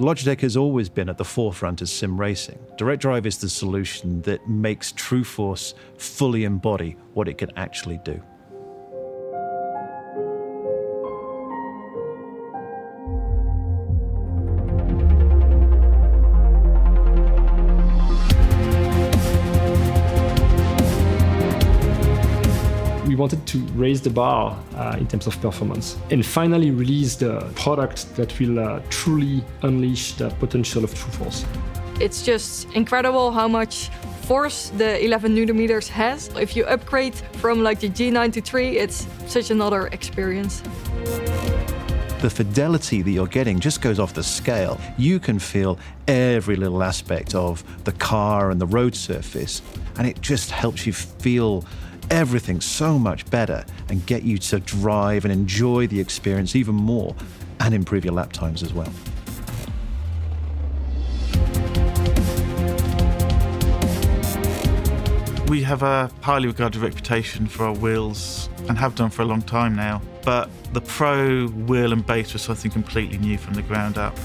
Logitech has always been at the forefront of sim racing. Direct Drive is the solution that makes True Force fully embody what it can actually do. We wanted to raise the bar in terms of performance and finally release the product that will truly unleash the potential of True Force. It's just incredible how much force the 11 Newton meters has. If you upgrade from like the G9 to 3, it's such another experience. The fidelity that you're getting just goes off the scale. You can feel every little aspect of the car and the road surface, and it just helps you feel everything so much better and get you to drive and enjoy the experience even more and improve your lap times as well. We have a highly regarded reputation for our wheels and have done for a long time now, but the Pro wheel and base was something completely new from the ground up.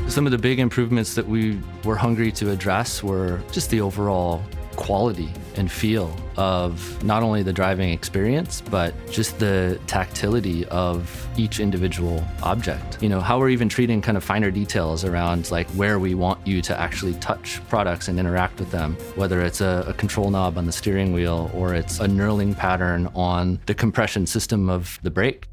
Some of the big improvements that we were hungry to address were just the overall quality and feel of not only the driving experience, but just the tactility of each individual object. You know, how we're even treating kind of finer details around like where we want you to actually touch products and interact with them, whether it's a control knob on the steering wheel or it's a knurling pattern on the compression system of the brake.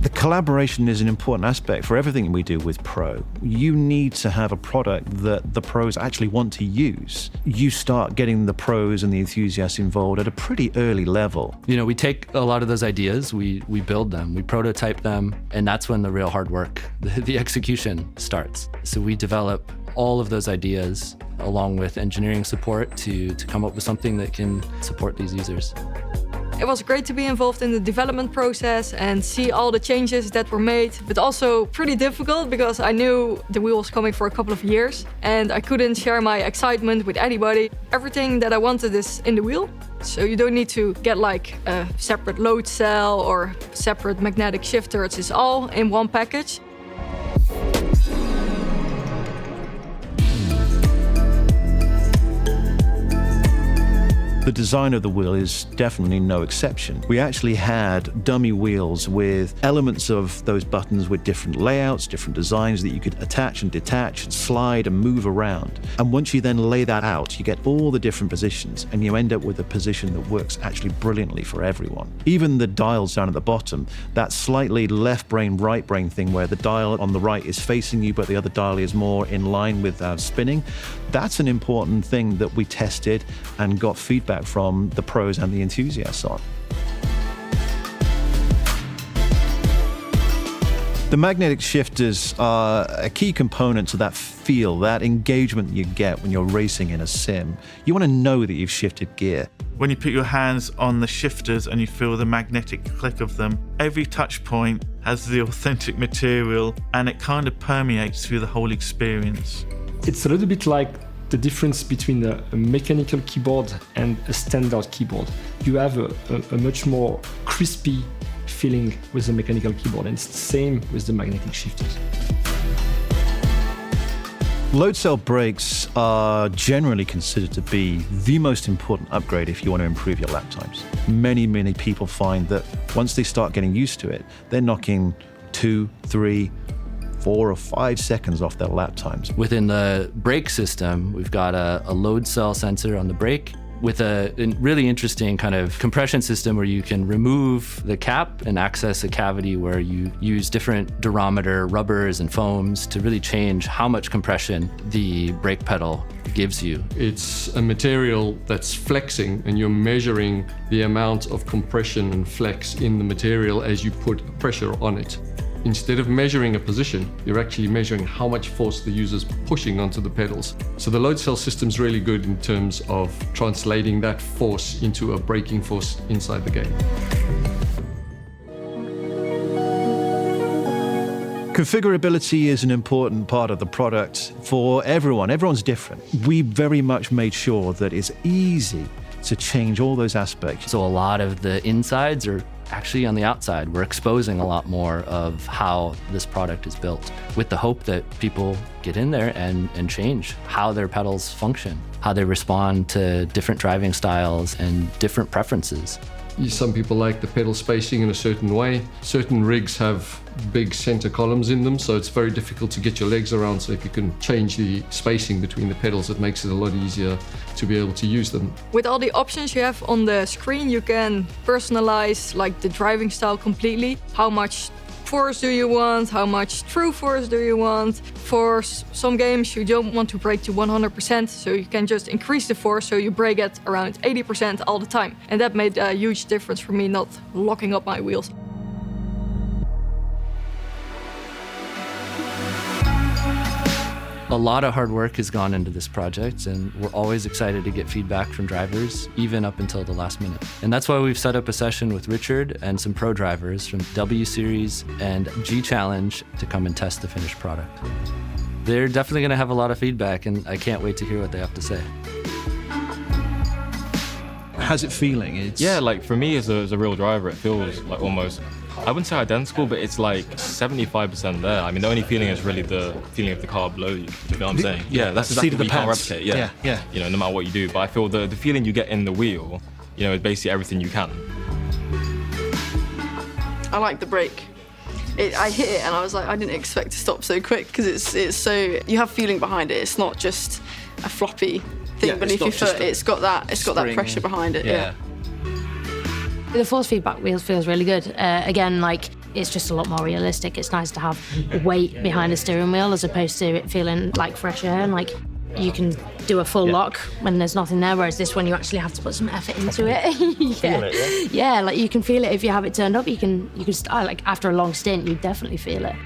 The collaboration is an important aspect for everything we do with Pro. You need to have a product that the pros actually want to use. You start getting the pros and the enthusiasts involved at a pretty early level. You know, we take a lot of those ideas, we build them, we prototype them, and that's when the real hard work, the execution starts. So we develop all of those ideas along with engineering support to come up with something that can support these users. It was great to be involved in the development process and see all the changes that were made, but also pretty difficult because I knew the wheel was coming for a couple of years and I couldn't share my excitement with anybody. Everything that I wanted is in the wheel, so you don't need to get like a separate load cell or separate magnetic shifter. It's all in one package. The design of the wheel is definitely no exception. We actually had dummy wheels with elements of those buttons with different layouts, different designs that you could attach and detach and slide and move around. And once you then lay that out, you get all the different positions and you end up with a position that works actually brilliantly for everyone. Even the dials down at the bottom, that slightly left brain, right brain thing where the dial on the right is facing you but the other dial is more in line with spinning, that's an important thing that we tested and got feedback from the pros and the enthusiasts on. The magnetic shifters are a key component to that feel, that engagement you get when you're racing in a sim. You want to know that you've shifted gear. When you put your hands on the shifters and you feel the magnetic click of them, every touch point has the authentic material and it kind of permeates through the whole experience. It's a little bit like the difference between a mechanical keyboard and a standard keyboard. You have a much more crispy feeling with the mechanical keyboard, and it's the same with the magnetic shifters. Load cell brakes are generally considered to be the most important upgrade if you want to improve your lap times. Many people find that once they start getting used to it, they're knocking 2, 3, 4 or 5 seconds off their lap times. Within the brake system, we've got a load cell sensor on the brake with a really interesting kind of compression system where you can remove the cap and access a cavity where you use different durometer rubbers and foams to really change how much compression the brake pedal gives you. It's a material that's flexing and you're measuring the amount of compression and flex in the material as you put pressure on it. Instead of measuring a position, you're actually measuring how much force the user's pushing onto the pedals. So the load cell system's really good in terms of translating that force into a braking force inside the game. Configurability is an important part of the product for everyone. Everyone's different. We very much made sure that it's easy to change all those aspects. So a lot of the insides are actually on the outside. We're exposing a lot more of how this product is built with the hope that people get in there and change how their pedals function, how they respond to different driving styles and different preferences. Some people like the pedal spacing in a certain way. Certain rigs have big center columns in them, so it's very difficult to get your legs around. So if you can change the spacing between the pedals, it makes it a lot easier to be able to use them. With all the options you have on the screen, you can personalize like the driving style completely. How much force do you want? How much true force do you want? For some games, you don't want to brake to 100%, so you can just increase the force, so you brake at around 80% all the time. And that made a huge difference for me, not locking up my wheels. A lot of hard work has gone into this project, and we're always excited to get feedback from drivers, even up until the last minute. And that's why we've set up a session with Richard and some pro drivers from W Series and G Challenge to come and test the finished product. They're definitely going to have a lot of feedback, and I can't wait to hear what they have to say. How's it feeling? Yeah, like for me as a real driver, it feels like almost, I wouldn't say identical, but it's like 75% there. I mean, the only feeling is really the feeling of the car below you. You know what I'm saying? Yeah, that's exactly what you can't replicate. Yeah. You know, no matter what you do. But I feel the feeling you get in the wheel, you know, is basically everything you can. I like the brake. I hit it and I was like, I didn't expect to stop so quick, because it's so, you have feeling behind it. It's not just a floppy thing beneath your foot. It's got that pressure behind it. Yeah. The force feedback wheel feels really good. Again, like, it's just a lot more realistic. It's nice to have weight behind the steering wheel as opposed to it feeling like fresh air, and like you can do a full lock when there's nothing there, whereas this one you actually have to put some effort into it. Feel it, yeah, like you can feel it if you have it turned up. You can like after a long stint, you definitely feel it.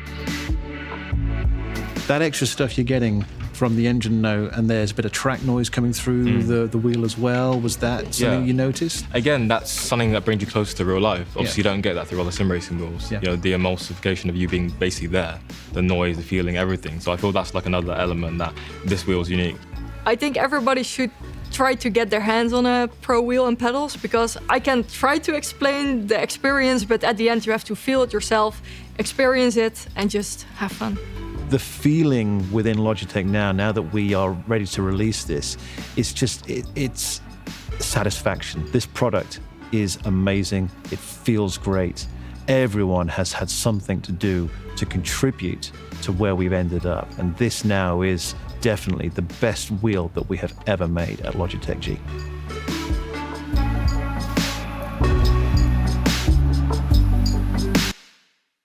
That extra stuff you're getting from the engine note, and there's a bit of track noise coming through the wheel as well. Was that something you noticed? Again, that's something that brings you closer to real life. Obviously, you don't get that through other sim racing wheels. You know, the emulsification of you being basically there, the noise, the feeling, everything. So I feel that's like another element that this wheel is unique. I think everybody should try to get their hands on a pro wheel and pedals, because I can try to explain the experience, but at the end you have to feel it yourself, experience it, and just have fun. The feeling within Logitech now that we are ready to release this, it's just, it's satisfaction. This product is amazing. It feels great. Everyone has had something to do to contribute to where we've ended up. And this now is definitely the best wheel that we have ever made at Logitech G.